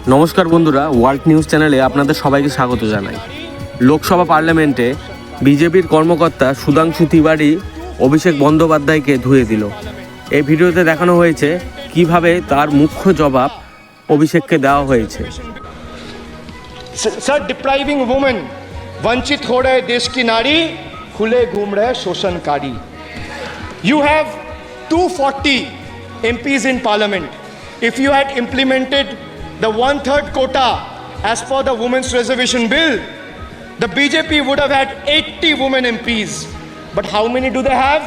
নমস্কার বন্ধুরা, world news চ্যানেলে আপনাদের সবাইকে স্বাগত জানাই। লোকসভা পার্লামেন্টে বিজেপির কর্মকর্তা সুধাংশু তিওয়ারি অভিষেক বন্দ্যোপাধ্যায়কে ধুয়ে দিল। এই ভিডিওতে দেখানো হয়েছে কিভাবে তার মুখ্য জবাব অভিষেককে দেওয়া হয়েছে। सर, डिप्राइविंग वुमेन, वंचित हो रहे देश की नारी, खुले घूम रहे शोषणकारी। You have 240 MPs in parliament. If you had implemented the 1/3 quota as per the women's reservation bill, the BJP would have had 80 women MPs. But how many do they have?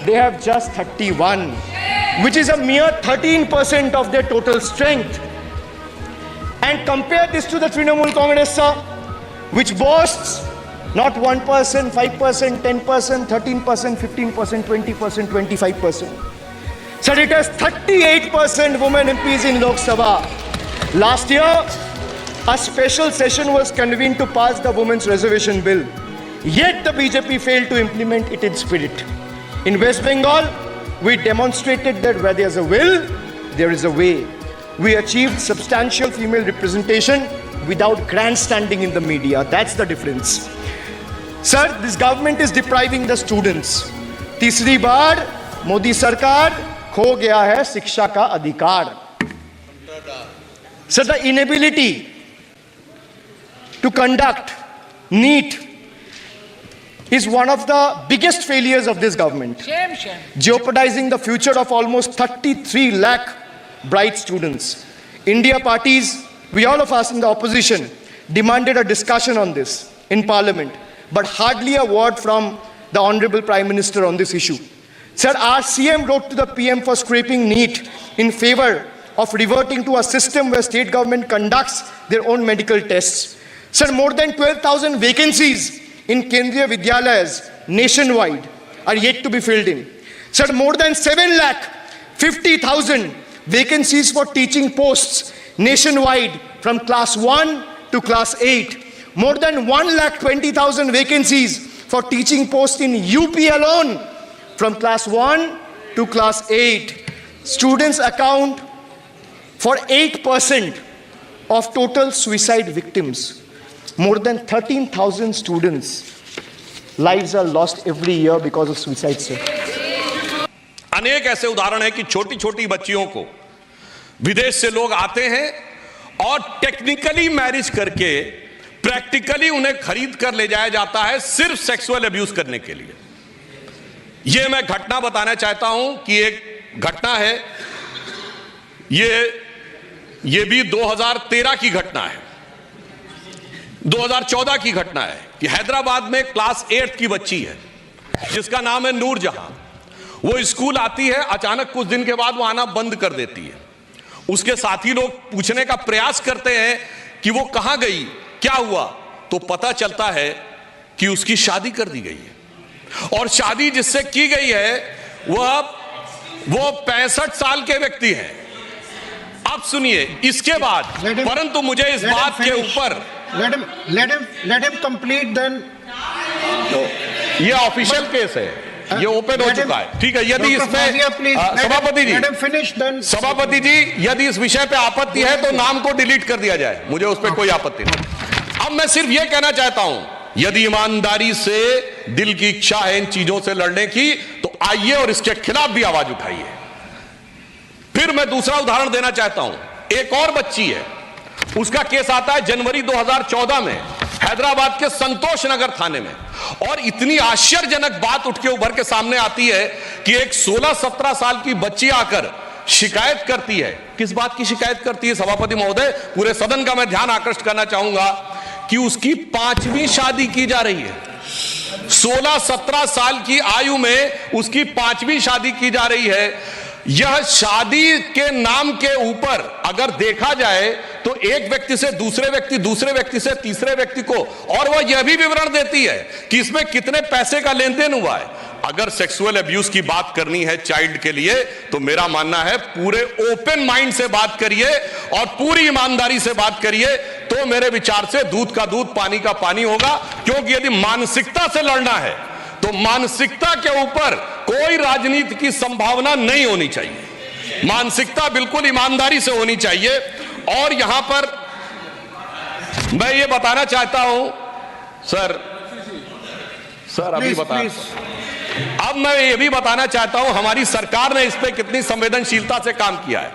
They have just 31, which is a mere 13% of their total strength. And compare this to the Trinamool Congress, sir, which boasts not 1%, 5%, 10%, 13%, 15%, 20%, 25%. Sir, it has 38% women MPs in Lok Sabha. Last year, a special session was convened to pass the women's reservation bill. Yet the BJP failed to implement it in spirit. In West Bengal, we demonstrated that where there's a will, there is a way. We achieved substantial female representation without grandstanding in the media. That's the difference. Sir, this government is depriving the students. तीसरी बार मोदी सरकार खो गया है शिक्षा का अधिकार. Sir, the inability to conduct NEET is one of the biggest failures of this government, jeopardizing the future of almost 33 lakh bright students. India parties, we all of us in the opposition, demanded a discussion on this in parliament, but hardly a word from the Honorable Prime Minister on this issue. Sir, our CM wrote to the PM for scrapping NEET in favor of reverting to a system where state government conducts their own medical tests. Sir, more than 12,000 vacancies in Kendriya Vidyalayas nationwide are yet to be filled in. Sir, more than 7,50,000 vacancies for teaching posts nationwide from class 1 to class 8. More than 1,20,000 vacancies for teaching posts in UP alone from class 1 to class 8. Students account for 8% of total suicide victims. More than 13,000 students' lives are lost every year because of suicide, sir. अनेक ऐसे उदाहरण है कि छोटी छोटी बच्चियों को विदेश से लोग आते हैं और टेक्निकली मैरिज करके प्रैक्टिकली उन्हें खरीद कर ले जाया जाता है सिर्फ सेक्सुअल अब्यूज करने के लिए। यह मैं घटना बताना चाहता हूं कि एक घटना है, ये भी 2013 की घटना है, 2014 की घटना है कि हैदराबाद में क्लास 8 की बच्ची है जिसका नाम है नूरजहां। वो स्कूल आती है, अचानक कुछ दिन के बाद वो आना बंद कर देती है। उसके साथी लोग पूछने का प्रयास करते हैं कि वो कहां गई, क्या हुआ, तो पता चलता है कि उसकी शादी कर दी गई है और शादी जिससे की गई है वो 65 साल के व्यक्ति हैं। अब सुनिए इसके बाद, परंतु मुझे इस बात के ऊपर let him complete then. तो ये ऑफिशियल केस है, ये ओपन हो चुका है, ठीक है। यदि इसमें सभापति जी यदि इस विषय पे आपत्ति है तो नाम को डिलीट कर दिया जाए, मुझे उस पर कोई आपत्ति नहीं। अब मैं सिर्फ ये कहना चाहता हूं, यदि ईमानदारी से दिल की इच्छा है इन चीजों से लड़ने की तो आइए और इसके खिलाफ भी आवाज उठाइए। फिर मैं दूसरा उदाहरण देना चाहता हूं, एक और बच्ची है, उसका केस आता है जनवरी 2014 में हैदराबाद के संतोष नगर थाने में, और इतनी आश्चर्यजनक बात उठ के उभर के सामने आती है कि एक 16-17 साल की बच्ची आकर शिकायत करती है। किस बात की शिकायत करती है सभापति महोदय, पूरे सदन का मैं ध्यान आकृष्ट करना चाहूंगा कि उसकी 5वीं शादी की जा रही है। 16-17 साल की आयु में उसकी 5वीं शादी की जा रही है। यह शादी के नाम के ऊपर अगर देखा जाए तो एक व्यक्ति से दूसरे व्यक्ति से तीसरे व्यक्ति को, और वह यह भी विवरण देती है कि इसमें कितने पैसे का लेन देन हुआ है। अगर सेक्सुअल अब्यूज की बात करनी है चाइल्ड के लिए तो मेरा मानना है पूरे ओपन माइंड से बात करिए और पूरी ईमानदारी से बात करिए, तो मेरे विचार से दूध का दूध पानी का पानी होगा। क्योंकि यदि मानसिकता से लड़ना है तो मानसिकता के ऊपर कोई राजनीति की संभावना नहीं होनी चाहिए, मानसिकता बिल्कुल ईमानदारी से होनी चाहिए। और यहां पर मैं ये बताना चाहता हूं सर अभी प्लीज बता प्लीज अब मैं ये भी बताना चाहता हूं हमारी सरकार ने इस पे कितनी संवेदनशीलता से काम किया है।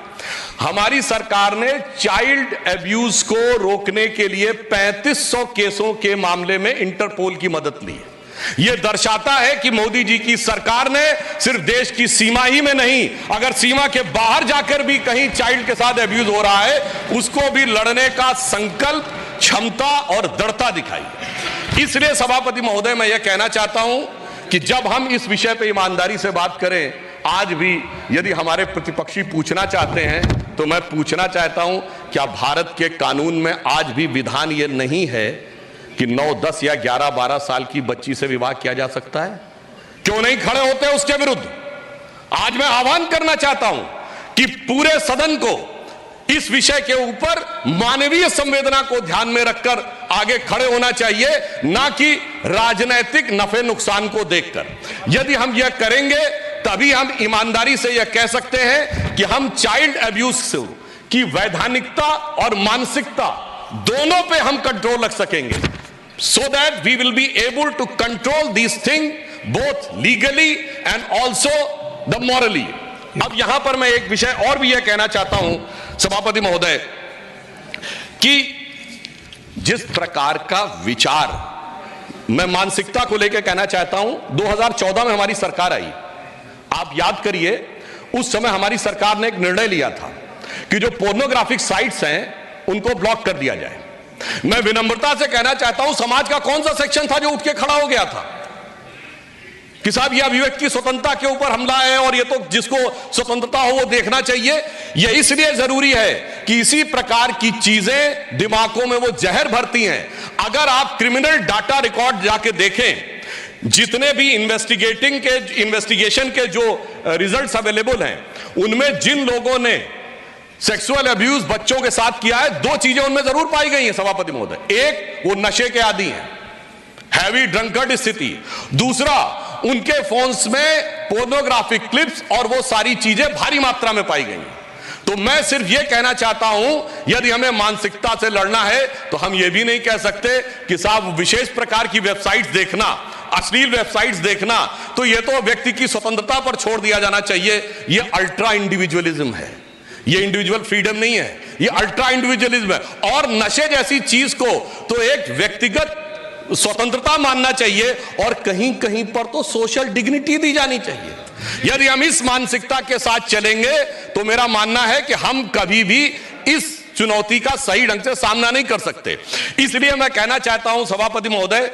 हमारी सरकार ने चाइल्ड एब्यूज को रोकने के लिए 3500 केसों के मामले में इंटरपोल की मदद ली है। यह दर्शाता है कि मोदी जी की सरकार ने सिर्फ देश की सीमा ही में नहीं, अगर सीमा के बाहर जाकर भी कहीं चाइल्ड के साथ एब्यूज हो रहा है उसको भी लड़ने का संकल्प, क्षमता और दृढ़ता दिखाई। इसलिए सभापति महोदय मैं यह कहना चाहता हूं कि जब हम इस विषय पे ईमानदारी से बात करें, आज भी यदि हमारे प्रतिपक्षी पूछना चाहते हैं तो मैं पूछना चाहता हूं, क्या भारत के कानून में आज भी विधान यह नहीं है कि 9, 10 या 11, 12 साल की बच्ची से विवाह किया जा सकता है? क्यों नहीं खड़े होते उसके विरुद्ध? आज मैं आह्वान करना चाहता हूं कि पूरे सदन को इस विषय के ऊपर मानवीय संवेदना को ध्यान में रखकर आगे खड़े होना चाहिए, ना कि राजनीतिक नफे नुकसान को देखकर। यदि हम यह करेंगे तभी हम ईमानदारी से यह कह सकते हैं कि हम चाइल्ड अब्यूज की वैधानिकता और मानसिकता दोनों पे हम कंट्रोल रख सकेंगे, so that we will be able to control these things both legally and also the morally। अब यहां पर मैं एक विषय और भी यह कहना चाहता हूं सभापति महोदय कि जिस प्रकार का विचार मैं मानसिकता को लेकर कहना चाहता हूं, 2014 में हमारी सरकार आई। आप याद करिए उस समय हमारी सरकार ने एक निर्णय लिया था कि जो पोर्नोग्राफिक साइट्स हैं उनको ब्लॉक कर दिया जाए। मैं विनम्रता से कहना चाहता हूं समाज का कौन सा सेक्शन था जो उठ के खड़ा हो गया था कि साहब यह अभिव्यक्ति की स्वतंत्रता के ऊपर हमला है और ये तो जिसको स्वतंत्रता हो वो देखना चाहिए। यह इसलिए जरूरी है कि इसी प्रकार की चीजें दिमागों में वो जहर भरती हैं। अगर आप क्रिमिनल डाटा रिकॉर्ड जाके देखें, जितने भी इन्वेस्टिगेशन के जो रिजल्ट्स अवेलेबल हैं उनमें जिन लोगों ने सेक्सुअल अब्यूज बच्चों के साथ किया है, 2 चीजें उनमें जरूर पाई गई हैं सभापति महोदय। एक, वो नशे के आदी हैं, हैवी ड्रंकर्ड स्थिति। दूसरा, उनके फोन्स में पोर्नोग्राफिक क्लिप्स और वो सारी चीजें भारी मात्रा में पाई गई। तो मैं सिर्फ ये कहना चाहता हूं, यदि हमें मानसिकता से लड़ना है तो हम ये भी नहीं कह सकते कि साहब विशेष प्रकार की वेबसाइट्स देखना, अश्लील वेबसाइट्स देखना, तो ये तो व्यक्ति की स्वतंत्रता पर छोड़ दिया जाना चाहिए। ये अल्ट्रा इंडिविजुअलिज्म है, ये इंडिविजुअल फ्रीडम नहीं है, ये अल्ट्रा इंडिविजुअलिज्म है। और नशे जैसी चीज को तो एक व्यक्तिगत स्वतंत्रता मानना चाहिए और कहीं कहीं पर तो सोशल डिग्निटी दी जानी चाहिए। यदि हम इस मानसिकता के साथ चलेंगे तो मेरा मानना है कि हम कभी भी इस चुनौती का सही ढंग से सामना नहीं कर सकते। इसलिए मैं कहना चाहता हूं सभापति महोदय,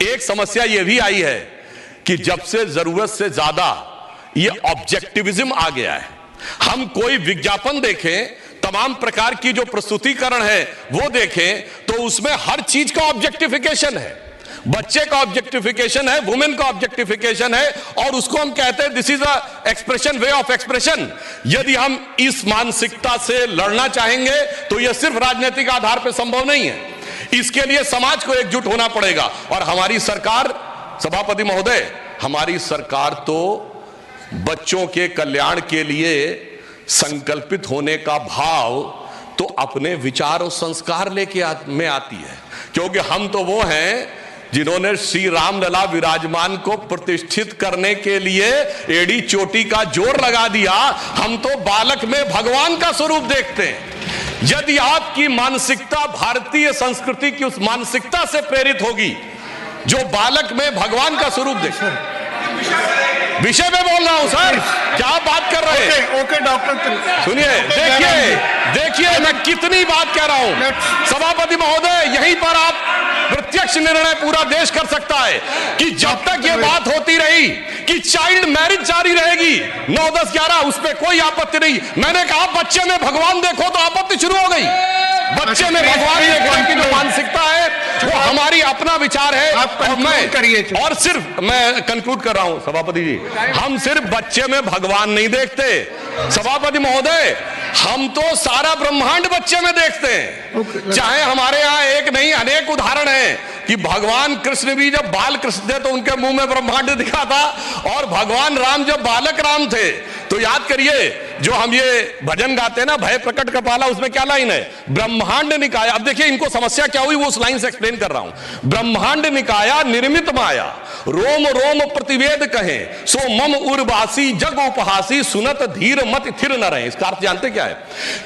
एक समस्या यह भी आई है कि जब से जरूरत से ज्यादा यह ऑब्जेक्टिविज्म आ गया है। हम कोई विज्ञापन देखें, तमाम प्रकार की जो प्रस्तुतिकरण है वो देखें तो उसमें हर चीज का ऑब्जेक्टिफिकेशन है। बच्चे का ऑब्जेक्टिफिकेशन है, वुमेन का ऑब्जेक्टिफिकेशन है और उसको हम कहते हैं this is a expression, way of expression. यदि हम इस मानसिकता से लड़ना चाहेंगे तो यह सिर्फ राजनीतिक आधार पर संभव नहीं है। इसके लिए समाज को एकजुट होना पड़ेगा। और हमारी सरकार, सभापति महोदय, हमारी सरकार तो बच्चों के कल्याण के लिए संकल्पित होने का भाव तो अपने विचार और संस्कार लेके में आती है, क्योंकि हम तो वो हैं जिन्होंने श्री रामलला विराजमान को प्रतिष्ठित करने के लिए एड़ी चोटी का जोर लगा दिया। हम तो बालक में भगवान का स्वरूप देखते हैं। यदि आपकी मानसिकता भारतीय संस्कृति की उस मानसिकता से प्रेरित होगी जो बालक में भगवान का स्वरूप देखते हैं, विषय में बोल रहा हूं सर, क्या बात कर रहे हैं? ओके डॉक्टर, सुनिए, देखिए मैं कितनी बात कह रहा हूं सभापति महोदय। यहीं पर आप प्रत्यक्ष निर्णय पूरा देश कर सकता है कि जब तक ये बात होती रही कि चाइल्ड मैरिज जारी रहेगी 9, 10, 11, उस पर कोई आपत्ति नहीं। मैंने कहा बच्चे में भगवान देखो तो आपत्ति शुरू हो गई। बच्चे में भगवान देखने की जो मानसिकता है वो हमारी अपना विचार है। और सिर्फ मैं कंक्लूड कर रहा हूं सभापति जी, हम सिर्फ बच्चे में भगवान नहीं देखते सभापति महोदय, हम तो सारा ब्रह्मांड बच्चे में देखते हैं। चाहे हमारे यहाँ एक नहीं अनेक उदाहरण हैं कि भगवान कृष्ण भी जब बाल कृष्ण थे तो उनके मुंह में ब्रह्मांड दिखा था, और भगवान राम जब बालक राम थे तो याद करिए जो हम ये भजन गाते हैं ना, भय प्रकट कपाला, उसमें क्या लाइन है? ब्रह्मांड निकाया। अब देखिए इनको समस्या क्या हुई, वो उस लाइन से एक्सप्लेन कर रहा हूं। ब्रह्मांड निकाया निर्मित माया, रोम रोम प्रतिवेद कहे, सो मम उर्वासी जग उपहासी, सुनत धीर मत थिर न रहे। इसका अर्थ जानते क्या है?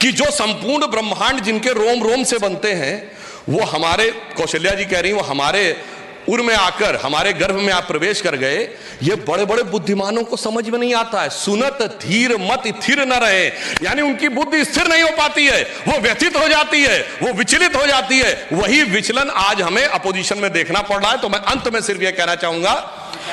कि जो संपूर्ण ब्रह्मांड जिनके रोम रोम से बनते हैं, वो हमारे, कौशल्या जी कह रही, वो हमारे उर में आकर हमारे गर्भ में आप प्रवेश कर गए। ये बड़े बड़े बुद्धिमानों को समझ में नहीं आता है। सुनत धीर मत थिर न रहे, यानी उनकी बुद्धि स्थिर नहीं हो पाती है, वो व्यथित हो जाती है, वो विचलित हो जाती है। वही विचलन आज हमें अपोजिशन में देखना पड़ रहा है। तो मैं अंत में सिर्फ यह कहना चाहूंगा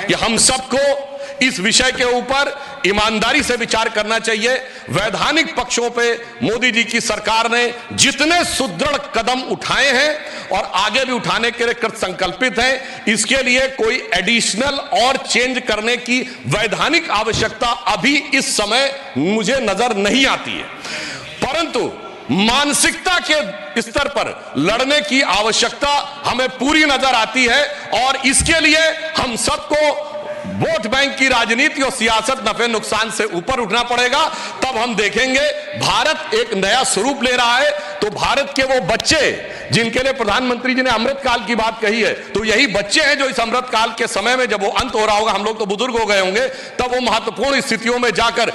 कि हम सबको इस विषय के ऊपर ईमानदारी से विचार करना चाहिए। वैधानिक पक्षों पे मोदी जी की सरकार ने जितने सुदृढ़ कदम उठाए हैं और आगे भी उठाने के लिए कृत संकल्पित है, इसके लिए कोई एडिशनल और चेंज करने की वैधानिक आवश्यकता अभी इस समय मुझे नजर नहीं आती है। परंतु मानसिकता के स्तर पर लड़ने की आवश्यकता हमें पूरी नजर आती है और इसके लिए हम सबको वोट बैंक की राजनीति और सियासत नफे नुकसान से ऊपर उठना पड़ेगा। तब हम देखेंगे भारत एक नया स्वरूप ले रहा है। तो भारत के वो बच्चे जिनके लिए प्रधानमंत्री जी ने अमृतकाल की बात कही है, तो यही बच्चे हैं जो इस अमृतकाल के समय में जब वो अंत हो रहा होगा, हम लोग तो बुजुर्ग हो गए होंगे, तब वो महत्वपूर्ण स्थितियों में जाकर